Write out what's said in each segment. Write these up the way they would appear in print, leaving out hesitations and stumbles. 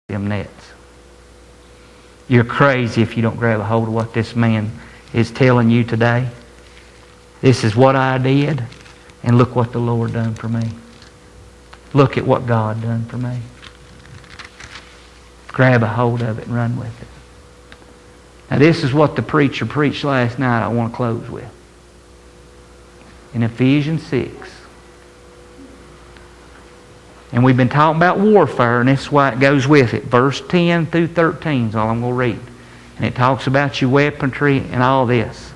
them nets. You're crazy if you don't grab a hold of what this man is telling you today. This is what I did, and look what the Lord done for me. Look at what God done for me. Grab a hold of it and run with it. Now this is what the preacher preached last night I want to close with. In Ephesians 6. And we've been talking about warfare, and this is why it goes with it. Verse 10 through 13 is all I'm going to read. And it talks about your weaponry and all this.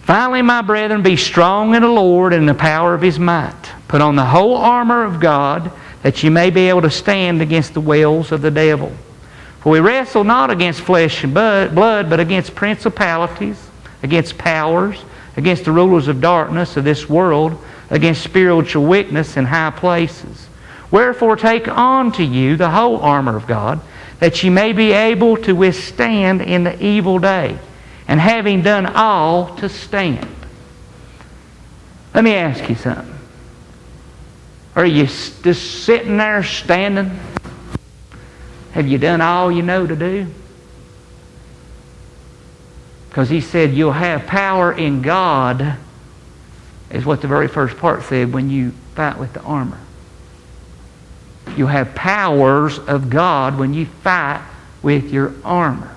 Finally, my brethren, be strong in the Lord and in the power of His might. Put on the whole armor of God, that ye may be able to stand against the wiles of the devil. For we wrestle not against flesh and blood, but against principalities, against powers, against the rulers of darkness of this world, against spiritual wickedness in high places. Wherefore take unto you the whole armor of God, that ye may be able to withstand in the evil day, and having done all, to stand. Let me ask you something. Are you just sitting there standing? Have you done all you know to do? Because He said you'll have power in God, is what the very first part said, when you fight with the armor. You'll have powers of God when you fight with your armor.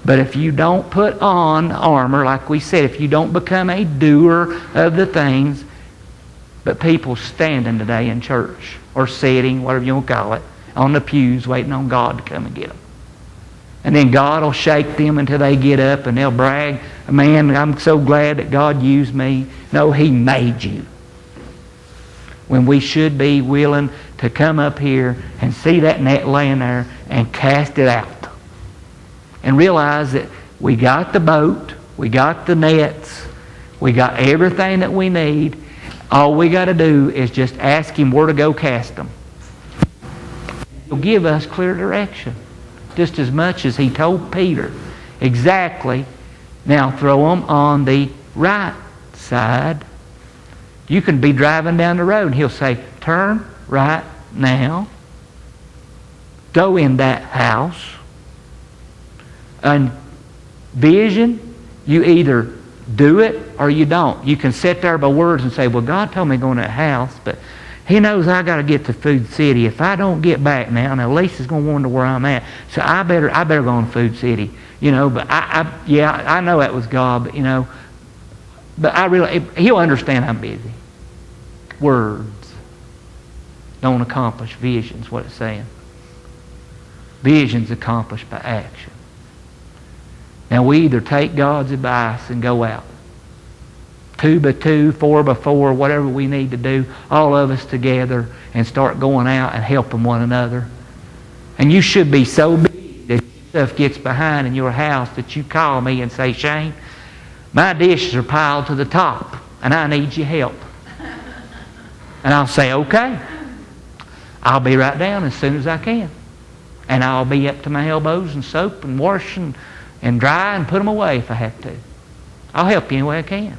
But if you don't put on armor, like we said, if you don't become a doer of the things, but people standing today in church, or sitting, whatever you want to call it, on the pews waiting on God to come and get them. And then God will shake them until they get up and they'll brag, man, I'm so glad that God used me. No, He made you. When we should be willing to come up here and see that net laying there and cast it out. And realize that we got the boat, we got the nets, we got everything that we need. All we got to do is just ask Him where to go cast them. He'll give us clear direction. Just as much as He told Peter. Exactly. Now throw them on the right side. You can be driving down the road and He'll say, turn right now. Go in that house. And vision, you either do it or you don't. You can sit there by words and say, well, God told me to go in that house, but He knows I got to get to Food City. If I don't get back now Lisa's going to wonder where I'm at. So I better go to Food City. You know, but I know that was God, but you know, but He'll understand I'm busy. Words don't accomplish visions, what it's saying. Visions accomplished by action. Now we either take God's advice and go out. 2 by 2, 4 by 4, whatever we need to do, all of us together, and start going out and helping one another. And you should be so busy that stuff gets behind in your house that you call me and say, Shane, my dishes are piled to the top and I need your help. And I'll say, okay. I'll be right down as soon as I can. And I'll be up to my elbows in soap and washing and dry and put them away if I have to. I'll help you any way I can.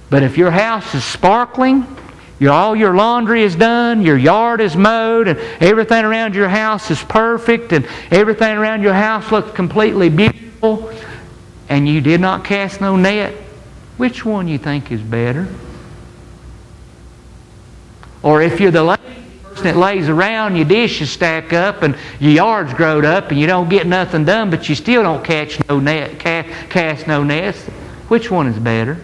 But if your house is sparkling, all your laundry is done, your yard is mowed, and everything around your house is perfect, and everything around your house looks completely beautiful, and you did not cast no net, which one you think is better? Or if you're the lazy person that lays around, your dishes stack up, and your yard's growed up, and you don't get nothing done, but you still don't cast no nets, which one is better?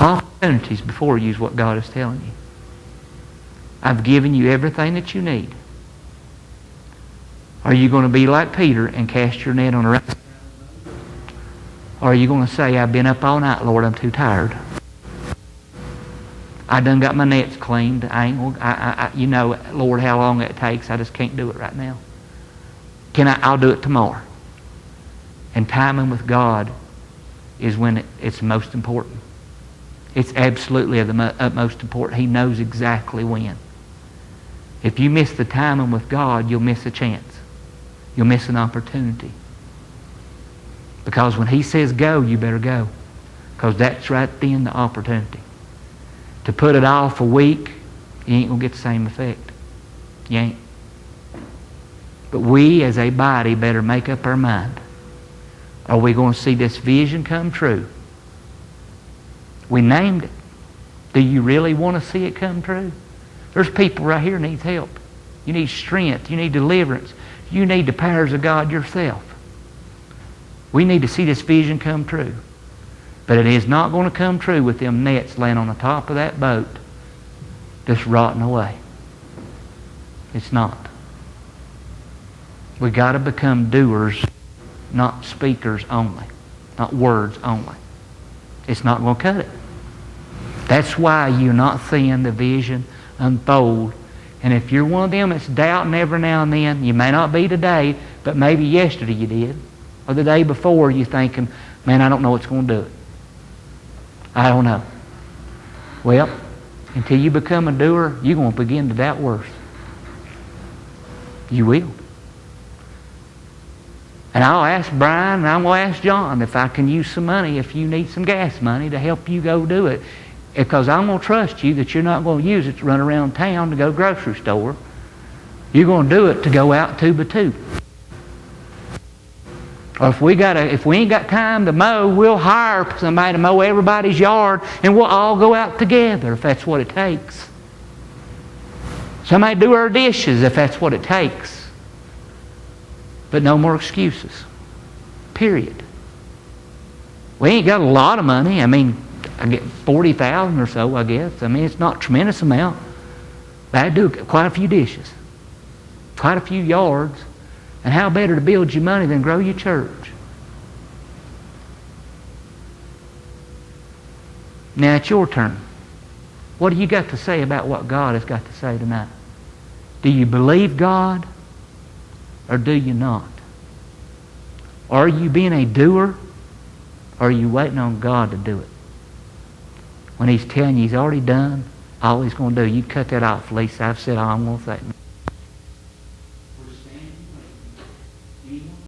Opportunities before you is what God is telling you. I've given you everything that you need. Are you going to be like Peter and cast your net on the right side? Or are you going to say, I've been up all night, Lord, I'm too tired. I done got my nets cleaned. You know, Lord, how long it takes. I just can't do it right now. I'll do it tomorrow. And timing with God is when it's most important. It's absolutely of the utmost important. He knows exactly when. If you miss the timing with God, you'll miss a chance. You'll miss an opportunity. Because when He says go, you better go. Because that's right then the opportunity. to put it off a week, you ain't going to get the same effect. You ain't. But we as a body better make up our mind. Are we going to see this vision come true? We named it. Do you really want to see it come true? There's people right here needs help. You need strength. You need deliverance. You need the powers of God yourself. We need to see this vision come true. But it is not going to come true with them nets laying on the top of that boat just rotting away. It's not. We got to become doers, not speakers only, not words only. It's not going to cut it. That's why you're not seeing the vision unfold. And if you're one of them that's doubting every now and then, you may not be today, but maybe yesterday you did, or the day before you're thinking, man, I don't know what's going to do it. I don't know. Well, until you become a doer, you're going to begin to doubt worse. You will. And I'll ask Brian and I'm going to ask John if I can use some money, if you need some gas money to help you go do it. Because I'm going to trust you that you're not going to use it to run around town to go grocery store. You're going to do it to go out 2x2. Or if we ain't got time to mow, we'll hire somebody to mow everybody's yard and we'll all go out together if that's what it takes. Somebody do our dishes if that's what it takes. But no more excuses. Period. We ain't got a lot of money. I mean, I get $40,000 or so, I guess. I mean, it's not a tremendous amount. But I do quite a few dishes. Quite a few yards. And how better to build your money than grow your church? Now it's your turn. What do you got to say about what God has got to say tonight? Do you believe God or do you not? Are you being a doer or are you waiting on God to do it? When He's telling you He's already done all He's going to do, you cut that off, Lisa. I've said all I'm going to say.